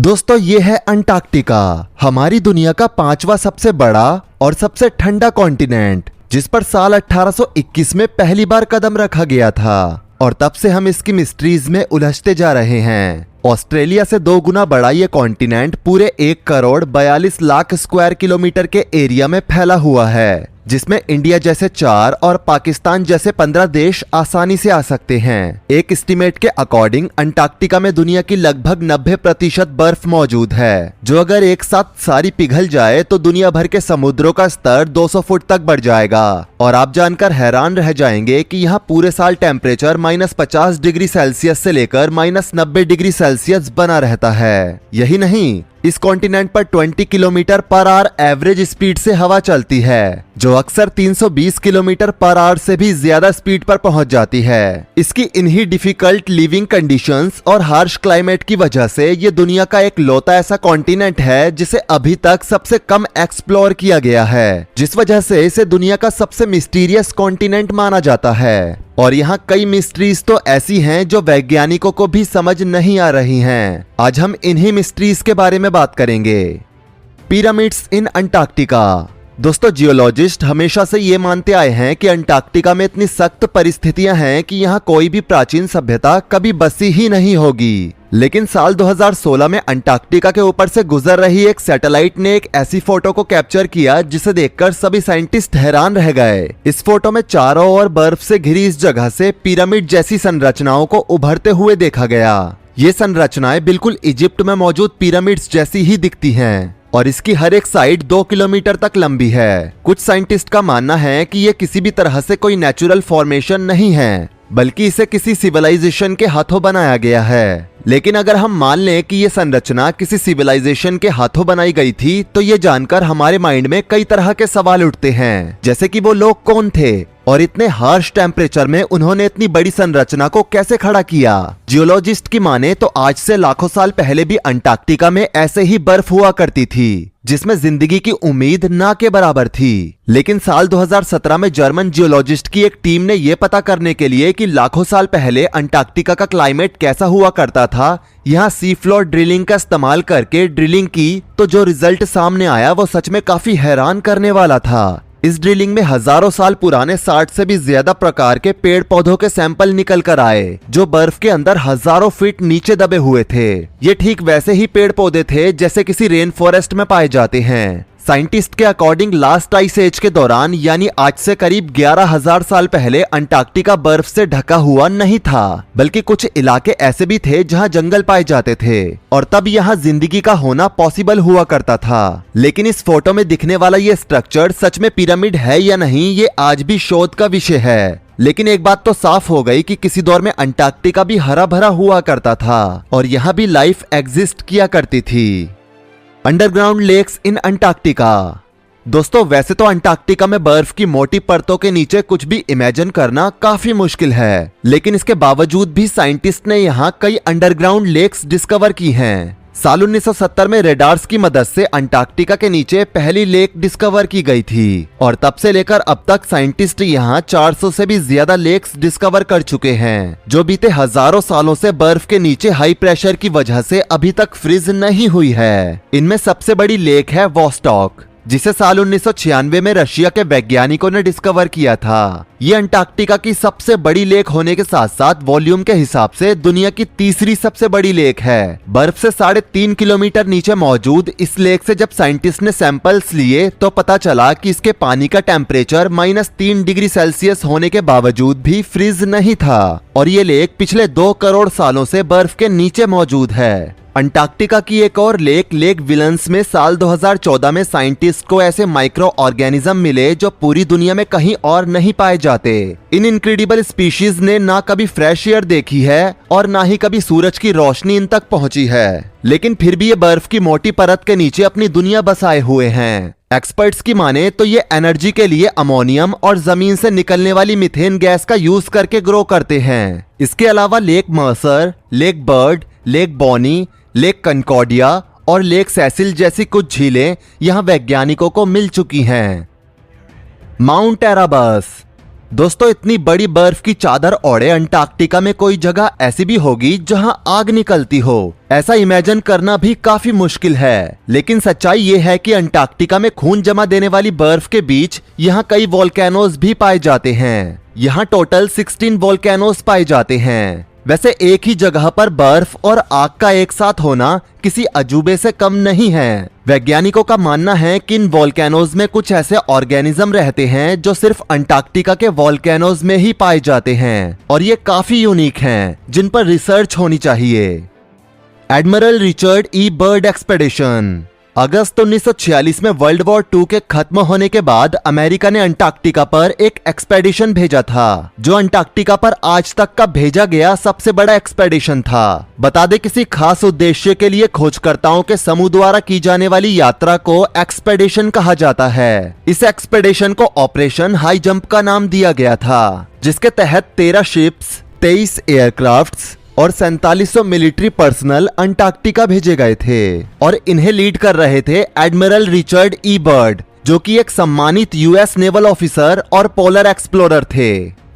दोस्तों ये है अंटार्कटिका, हमारी दुनिया का 5वां सबसे बड़ा और सबसे ठंडा कॉन्टिनेंट, जिस पर साल 1821 में पहली बार कदम रखा गया था और तब से हम इसकी मिस्ट्रीज में उलझते जा रहे हैं। ऑस्ट्रेलिया से 2 गुना बड़ा ये कॉन्टिनेंट पूरे 1,42,00,000 स्क्वायर किलोमीटर के एरिया में फैला हुआ है, जिसमें इंडिया जैसे 4 और पाकिस्तान जैसे 15 देश आसानी से आ सकते हैं। एक एस्टीमेट के अकॉर्डिंग अंटार्कटिका में दुनिया की लगभग 90% बर्फ मौजूद है, जो अगर एक साथ सारी पिघल जाए तो दुनिया भर के समुद्रों का स्तर 200 फुट तक बढ़ जाएगा। और आप जानकर हैरान रह जाएंगे कि यहाँ पूरे साल टेम्परेचर -50 डिग्री सेल्सियस से लेकर -90 डिग्री सेल्सियस बना रहता है। यही नहीं, इस कॉन्टिनेंट पर 20 kilometre per hour average speed से हवा चलती है, जो अक्सर 320 किलोमीटर पर आवर से भी ज्यादा स्पीड पर पहुंच जाती है। इसकी इन्हीं डिफिकल्ट लिविंग कंडीशंस और हार्श क्लाइमेट की वजह से ये दुनिया का एक लौता ऐसा कॉन्टिनेंट है जिसे अभी तक सबसे कम एक्सप्लोर किया गया है, जिस वजह से इसे दुनिया का सबसे मिस्टीरियस कॉन्टिनेंट माना जाता है। और यहाँ कई मिस्ट्रीज तो ऐसी हैं जो वैज्ञानिकों को भी समझ नहीं आ रही हैं। आज हम इन्हीं मिस्ट्रीज के बारे में बात करेंगे। पिरामिड्स इन अंटार्कटिका। दोस्तों, जियोलॉजिस्ट हमेशा से ये मानते आए हैं कि अंटार्कटिका में इतनी सख्त परिस्थितियां हैं कि यहाँ कोई भी प्राचीन सभ्यता कभी बसी ही नहीं होगी। लेकिन साल 2016 में अंटार्कटिका के ऊपर से गुजर रही एक सैटेलाइट ने एक ऐसी फोटो को कैप्चर किया जिसे देखकर सभी साइंटिस्ट हैरान रह गए। इस फोटो में चारों ओर बर्फ से घिरी इस जगह से पिरामिड जैसी संरचनाओं को उभरते हुए देखा गया। ये संरचनाएं बिल्कुल इजिप्ट में मौजूद पिरामिड्स जैसी ही दिखती हैं और इसकी हर एक साइड 2 किलोमीटर तक लंबी है। कुछ साइंटिस्ट का मानना है कि ये किसी भी तरह से कोई नेचुरल फॉर्मेशन नहीं है, बल्कि इसे किसी सिविलाइजेशन के हाथों बनाया गया है। लेकिन अगर हम मान लें कि ये संरचना किसी सिविलाइजेशन के हाथों बनाई गई थी, तो ये जानकर हमारे माइंड में कई तरह के सवाल उठते हैं, जैसे कि वो लोग कौन थे और इतने हार्श टेम्परेचर में उन्होंने इतनी बड़ी संरचना को कैसे खड़ा किया। जियोलॉजिस्ट की माने तो आज से लाखों साल पहले भी अंटार्कटिका में ऐसे ही बर्फ हुआ करती थी, जिसमें जिंदगी की उम्मीद ना के बराबर थी। लेकिन साल 2017 में जर्मन जियोलॉजिस्ट की एक टीम ने यह पता करने के लिए कि लाखों साल पहले अंटार्कटिका का क्लाइमेट कैसा हुआ करता था, यहाँ सी फ्लोर ड्रिलिंग का इस्तेमाल करके ड्रिलिंग की, तो जो रिजल्ट सामने आया वो सच में काफी हैरान करने वाला था। इस ड्रिलिंग में हजारों साल पुराने 60 से भी ज्यादा प्रकार के पेड़ पौधों के सैंपल निकल कर आए, जो बर्फ के अंदर हजारों फीट नीचे दबे हुए थे। ये ठीक वैसे ही पेड़ पौधे थे जैसे किसी रेन फॉरेस्ट में पाए जाते हैं। साइंटिस्ट के अकॉर्डिंग लास्ट आइस एज के दौरान, यानी आज से करीब 11,000 साल पहले अंटार्कटिका बर्फ से ढका हुआ नहीं था, बल्कि कुछ इलाके ऐसे भी थे जहां जंगल पाए जाते थे और तब यहां जिंदगी का होना पॉसिबल हुआ करता था। लेकिन इस फोटो में दिखने वाला ये स्ट्रक्चर सच में पिरामिड है या नहीं, ये आज भी शोध का विषय है। लेकिन एक बात तो साफ हो गई कि किसी दौर में अंटार्कटिका भी हरा भरा हुआ करता था और यहाँ भी लाइफ एग्जिस्ट किया करती थी। Underground lakes in Antarctica. दोस्तों, वैसे तो अंटार्कटिका में बर्फ की मोटी परतों के नीचे कुछ भी इमेजिन करना काफी मुश्किल है, लेकिन इसके बावजूद भी साइंटिस्ट ने यहाँ कई अंडरग्राउंड लेक्स डिस्कवर की हैं। साल 1970 में रेडार्स की मदद से अंटार्कटिका के नीचे पहली लेक डिस्कवर की गई थी और तब से लेकर अब तक साइंटिस्ट यहाँ 400 से भी ज्यादा लेक्स डिस्कवर कर चुके हैं, जो बीते हजारों सालों से बर्फ के नीचे हाई प्रेशर की वजह से अभी तक फ्रीज नहीं हुई है। इनमें सबसे बड़ी लेक है वोस्टॉक, जिसे साल 1996 में रशिया के वैज्ञानिकों ने डिस्कवर किया था। ये अंटार्कटिका की सबसे बड़ी लेक होने के साथ साथ वॉल्यूम के हिसाब से दुनिया की तीसरी सबसे बड़ी लेक है। बर्फ से 3.5 किलोमीटर नीचे मौजूद इस लेक से जब साइंटिस्ट ने सैंपल्स लिए तो पता चला कि इसके पानी का टेम्परेचर -3 डिग्री सेल्सियस होने के बावजूद भी फ्रीज नहीं था और ये लेक पिछले 2 करोड़ सालों से बर्फ के नीचे मौजूद है। अंटार्कटिका की एक और लेक विलन्स में साल 2014 में साइंटिस्ट को ऐसे माइक्रो ऑर्गेनिज्म मिले जो पूरी दुनिया में कहीं और नहीं पाए जाते। इन इनक्रेडिबल स्पीशीज ने ना कभी फ्रेश एयर देखी है और ना ही कभी सूरज की रोशनी इन तक पहुंची है, लेकिन फिर भी ये बर्फ की मोटी परत के नीचे अपनी दुनिया बसाए हुए हैं। एक्सपर्ट्स की माने तो ये एनर्जी के लिए अमोनियम और जमीन से निकलने वाली मीथेन गैस का यूज करके ग्रो करते हैं। इसके अलावा lake Mercer, lake Bird, lake Bonnie, lake Concordia और लेक सेसिल जैसी कुछ झीलें यहाँ वैज्ञानिकों को मिल चुकी हैं। माउंट एराबस। दोस्तों, इतनी बड़ी बर्फ की चादर ओढ़े अंटार्कटिका में कोई जगह ऐसी भी होगी जहां आग निकलती हो, ऐसा इमेजिन करना भी काफी मुश्किल है। लेकिन सच्चाई ये है कि अंटार्कटिका में खून जमा देने वाली बर्फ के बीच यहाँ कई वोल्केनोज भी पाए जाते हैं। यहाँ टोटल 16 वोल्केनोज पाए जाते हैं। वैसे एक ही जगह पर बर्फ और आग का एक साथ होना किसी अजूबे से कम नहीं है। वैज्ञानिकों का मानना है कि इन वोल्केनोज में कुछ ऐसे ऑर्गेनिज्म रहते हैं जो सिर्फ अंटार्कटिका के वोल्केनोज में ही पाए जाते हैं और ये काफी यूनिक हैं, जिन पर रिसर्च होनी चाहिए। एडमिरल रिचर्ड ई बर्ड एक्सपेडिशन। अगस्त 1946 में वर्ल्ड वॉर 2 के खत्म होने के बाद अमेरिका ने अंटार्कटिका पर एक एक्सपेडिशन भेजा था, जो अंटार्कटिका पर आज तक का भेजा गया सबसे बड़ा एक्सपेडिशन था। बता दें, किसी खास उद्देश्य के लिए खोजकर्ताओं के समूह द्वारा की जाने वाली यात्रा को एक्सपेडिशन कहा जाता है। इस एक्सपेडिशन को ऑपरेशन हाई जंप का नाम दिया गया था, जिसके तहत 13 शिप्स, 23 एयरक्राफ्ट्स और 4700 मिलिट्री पर्सनल अंटार्कटिका भेजे गए थे और इन्हें लीड कर रहे थे एडमिरल रिचर्ड ई बर्ड, जो कि एक सम्मानित यूएस नेवल ऑफिसर और पोलर एक्सप्लोरर थे।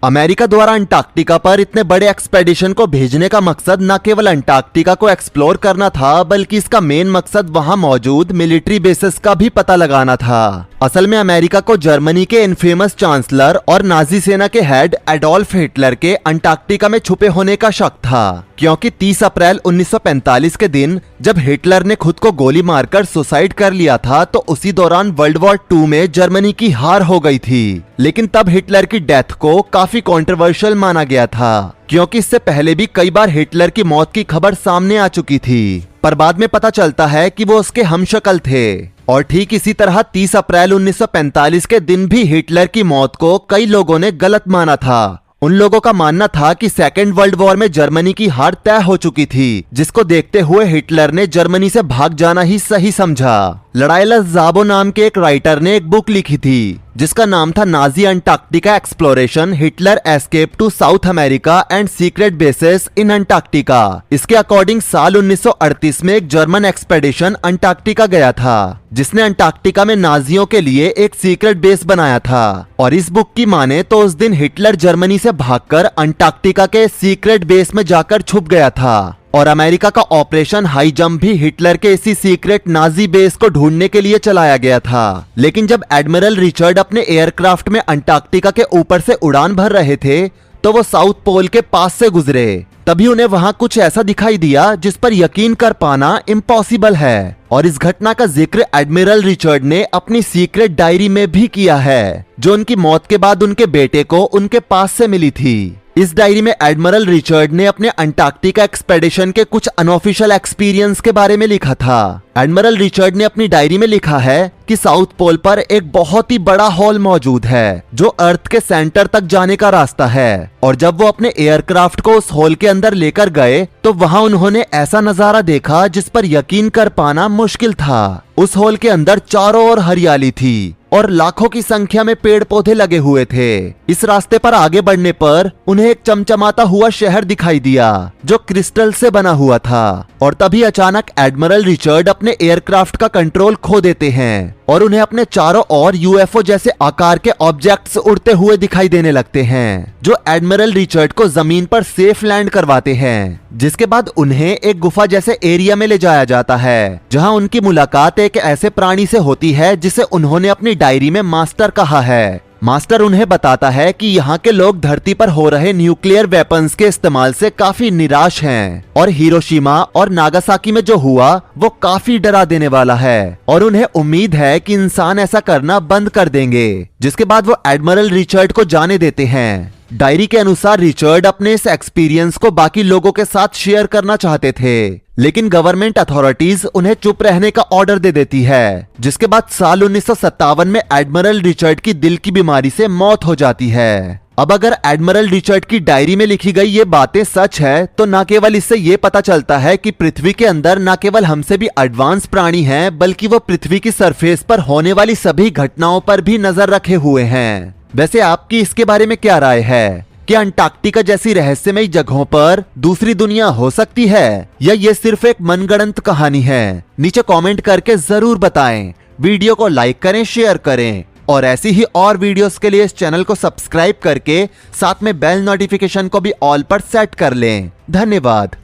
अमेरिका द्वारा अंटार्कटिका पर इतने बड़े एक्सपेडिशन को भेजने का मकसद न केवल अंटार्कटिका को एक्सप्लोर करना था, बल्कि इसका मेन मकसद वहां मौजूद मिलिट्री बेसिस का भी पता लगाना था। असल में अमेरिका को जर्मनी के इनफेमस चांसलर और नाजी सेना के हेड एडोल्फ हिटलर के अंटार्कटिका में छुपे होने का शक था, क्योंकि 30 अप्रैल 1945 के दिन जब हिटलर ने खुद को गोली मारकर सुसाइड कर लिया था, तो उसी दौरान वर्ल्ड वॉर 2 में जर्मनी की हार हो गई थी। लेकिन तब हिटलर की डेथ को काफी कंट्रोवर्शियल माना गया था, क्योंकि इससे पहले भी कई बार हिटलर की मौत की खबर सामने आ चुकी थी, पर बाद में पता चलता है कि वो उसके हमशक्ल थे। और ठीक इसी तरह 30 अप्रैल 1945 के दिन भी हिटलर की मौत को कई लोगों ने गलत माना था। उन लोगों का मानना था कि सेकेंड वर्ल्ड वॉर में जर्मनी की हार तय हो चुकी थी, जिसको देखते हुए हिटलर ने जर्मनी से भाग जाना ही सही समझा। लड़ाईलस ज़ाबो नाम के एक राइटर ने एक बुक लिखी थी, जिसका नाम था Nazi Antarctica exploration, Hitler escape to South America and secret bases in Antarctica. इसके अकॉर्डिंग साल 1938 में एक जर्मन एक्सपेडिशन अंटार्कटिका गया था, जिसने अंटार्कटिका में नाजियों के लिए एक सीक्रेट बेस बनाया था। और इस बुक की माने तो उस दिन हिटलर जर्मनी से भागकर अंटार्कटिका के सीक्रेट बेस में जाकर छुप गया था और अमेरिका का ऑपरेशन हाई जंप भी हिटलर के इसी सीक्रेट नाजी बेस को ढूंढने के लिए चलाया गया था। लेकिन जब एडमिरल रिचर्ड अपने एयरक्राफ्ट में अंटार्कटिका के ऊपर से उड़ान भर रहे थे, तो वो साउथ पोल के पास से गुजरे। तभी उन्हें वहां कुछ ऐसा दिखाई दिया जिस पर यकीन कर पाना इम्पॉसिबल है। और इस घटना का जिक्र एडमिरल रिचर्ड ने अपनी सीक्रेट डायरी में भी किया है, जो उनकी मौत के बाद उनके बेटे को उनके पास से मिली थी। इस डायरी में एडमिरल रिचर्ड ने अपने अंटार्कटिका एक्सपेडिशन के कुछ अनऑफिशियल एक्सपीरियंस के बारे में लिखा था। एडमिरल रिचर्ड ने अपनी डायरी में लिखा है कि साउथ पोल पर एक बहुत ही बड़ा हॉल मौजूद है, जो अर्थ के सेंटर तक जाने का रास्ता है। और जब वो अपने एयरक्राफ्ट को उस हॉल के अंदर लेकर गए, तो वहां उन्होंने ऐसा नजारा देखा जिस पर यकीन कर पाना मुश्किल था। उस हॉल के अंदर चारों ओर हरियाली थी और लाखों की संख्या में पेड़ पौधे लगे हुए थे। इस रास्ते पर आगे बढ़ने पर उन्हें एक चमचमाता हुआ शहर दिखाई दिया, जो क्रिस्टल से बना हुआ था। और तभी अचानक एडमिरल रिचर्ड अपने एयरक्राफ्ट का कंट्रोल खो देते हैं और उन्हें अपने चारों ओर यूएफओ जैसे आकार के ऑब्जेक्ट्स उड़ते हुए दिखाई देने लगते हैं, जो एडमिरल रिचर्ड को जमीन पर सेफ लैंड करवाते हैं। जिसके बाद उन्हें एक गुफा जैसे एरिया में ले जाया जाता है, जहां उनकी मुलाकात एक ऐसे प्राणी से होती है जिसे उन्होंने अपनी डायरी में मास्टर कहा है। मास्टर उन्हें बताता है कि यहाँ के लोग धरती पर हो रहे न्यूक्लियर वेपन्स के इस्तेमाल से काफी निराश हैं और हिरोशिमा और नागासाकी में जो हुआ वो काफी डरा देने वाला है और उन्हें उम्मीद है कि इंसान ऐसा करना बंद कर देंगे। जिसके बाद वो एडमिरल रिचर्ड को जाने देते हैं। डायरी के अनुसार रिचर्ड अपने इस एक्सपीरियंस को बाकी लोगों के साथ शेयर करना चाहते थे, लेकिन गवर्नमेंट अथॉरिटीज उन्हें चुप रहने का ऑर्डर दे देती है। जिसके बाद साल 1957 में एडमिरल रिचर्ड की दिल की बीमारी से मौत हो जाती है। अब अगर एडमिरल रिचर्ड की डायरी में लिखी गई ये बातें सच है, तो न केवल इससे ये पता चलता है कि पृथ्वी के अंदर न केवल हमसे भी एडवांस प्राणी हैं, बल्कि वो पृथ्वी की सरफेस पर होने वाली सभी घटनाओं पर भी नजर रखे हुए हैं। वैसे आपकी इसके बारे में क्या राय है? क्या अंटार्कटिका जैसी रहस्यमयी जगहों पर दूसरी दुनिया हो सकती है, या ये सिर्फ एक मनगढ़ंत कहानी है? नीचे कमेंट करके जरूर बताएं। वीडियो को लाइक करें, शेयर करें और ऐसी ही और वीडियोस के लिए इस चैनल को सब्सक्राइब करके साथ में बेल नोटिफिकेशन को भी ऑल पर सेट कर लें। धन्यवाद।